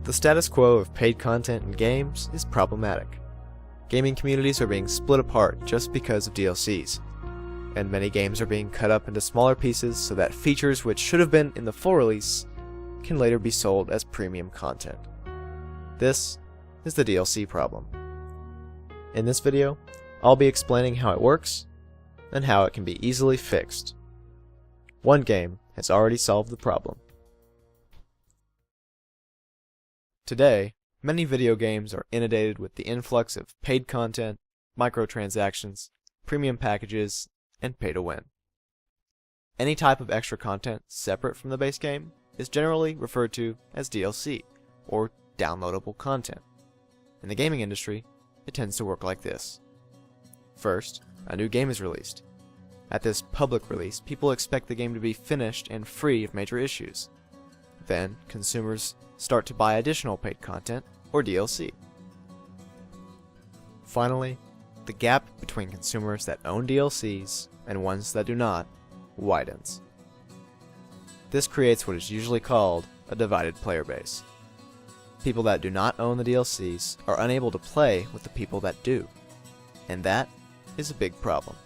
The status quo of paid content in games is problematic. Gaming communities are being split apart just because of DLCs, and many games are being cut up into smaller pieces so that features which should have been in the full release can later be sold as premium content. This is the DLC problem. In this video, I'll be explaining how it works and how it can be easily fixed. One game has already solved the problem. Today, many video games are inundated with the influx of paid content, microtransactions, premium packages, and pay-to-win. Any type of extra content separate from the base game is generally referred to as DLC, or downloadable content. In the gaming industry, it tends to work like this. First, a new game is released. At this public release, people expect the game to be finished and free of major issues. Then, consumers start to buy additional paid content, or DLC. Finally, the gap between consumers that own DLCs and ones that do not widens. This creates what is usually called a divided player base. People that do not own the DLCs are unable to play with the people that do, and that is a big problem.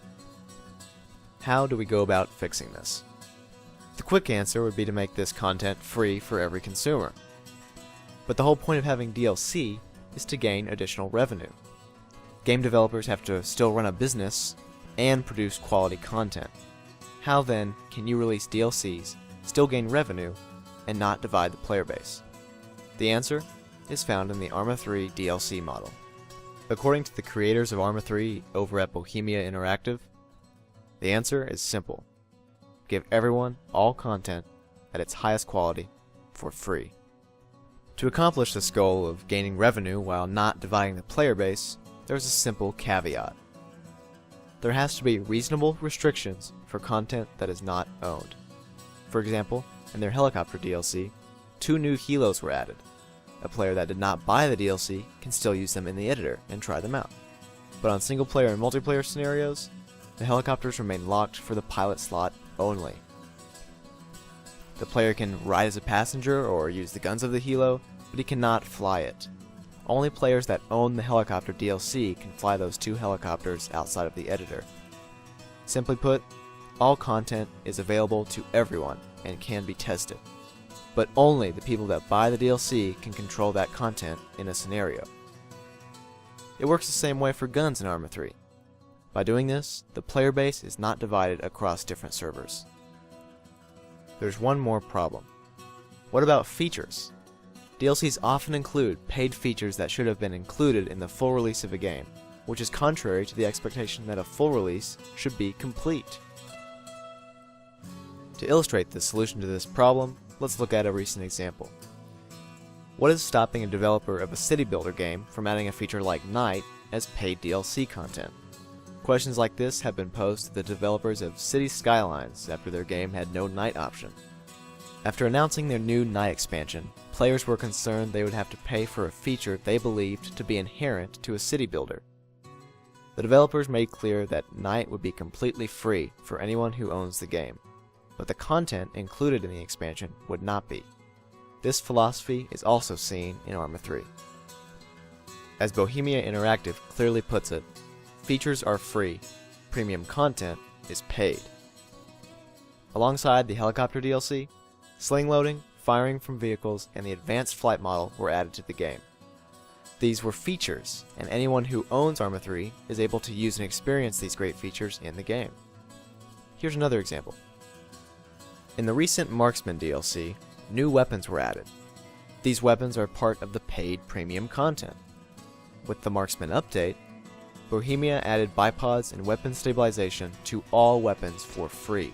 How do we go about fixing this? The quick answer would be to make this content free for every consumer. But the whole point of having DLC is to gain additional revenue. Game developers have to still run a business and produce quality content. How then can you release DLCs, still gain revenue, and not divide the player base? The answer is found in the Arma 3 DLC model. According to the creators of Arma 3 over at Bohemia Interactive, the answer is simple. Give everyone all content at its highest quality for free. To accomplish this goal of gaining revenue while not dividing the player base, there's a simple caveat. There has to be reasonable restrictions for content that is not owned. For example, in their helicopter DLC, 2 new helos were added. A player that did not buy the DLC can still use them in the editor and try them out. But on single player and multiplayer scenarios, the helicopters remain locked for the pilot slot only. The player can ride as a passenger or use the guns of the helo, but he cannot fly it. Only players that own the helicopter DLC can fly those 2 helicopters outside of the editor. Simply put, all content is available to everyone and can be tested. But only the people that buy the DLC can control that content in a scenario. It works the same way for guns in Arma 3. By doing this, the player base is not divided across different servers. There's one more problem. What about features? DLCs often include paid features that should have been included in the full release of a game, which is contrary to the expectation that a full release should be complete. To illustrate the solution to this problem, let's look at a recent example. What is stopping a developer of a city builder game from adding a feature like night as paid DLC content? Questions like this have been posed to the developers of City Skylines after their game had no night option. After announcing their new night expansion, players were concerned they would have to pay for a feature they believed to be inherent to a city builder. The developers made clear that night would be completely free for anyone who owns the game, but the content included in the expansion would not be. This philosophy is also seen in Arma 3. As Bohemia Interactive clearly puts it, features are free, premium content is paid. Alongside the helicopter DLC, sling loading, firing from vehicles, and the advanced flight model were added to the game. These were features, and anyone who owns Arma 3 is able to use and experience these great features in the game. Here's another example. In the recent Marksman DLC, new weapons were added. These weapons are part of the paid premium content. With the Marksman update, Bohemia added bipods and weapon stabilization to all weapons for free,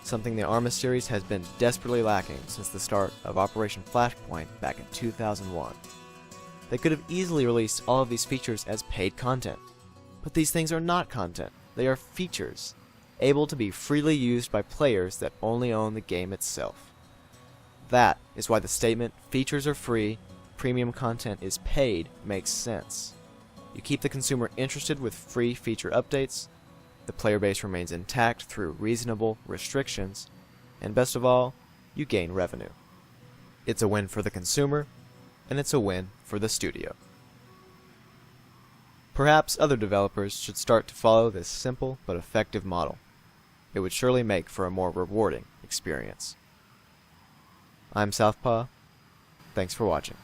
something the Arma series has been desperately lacking since the start of Operation Flashpoint back in 2001. They could have easily released all of these features as paid content, but these things are not content, they are features, able to be freely used by players that only own the game itself. That is why the statement, features are free, premium content is paid, makes sense. You keep the consumer interested with free feature updates, the player base remains intact through reasonable restrictions, and best of all, you gain revenue. It's a win for the consumer, and it's a win for the studio. Perhaps other developers should start to follow this simple but effective model. It would surely make for a more rewarding experience. I'm Southpaw. Thanks for watching.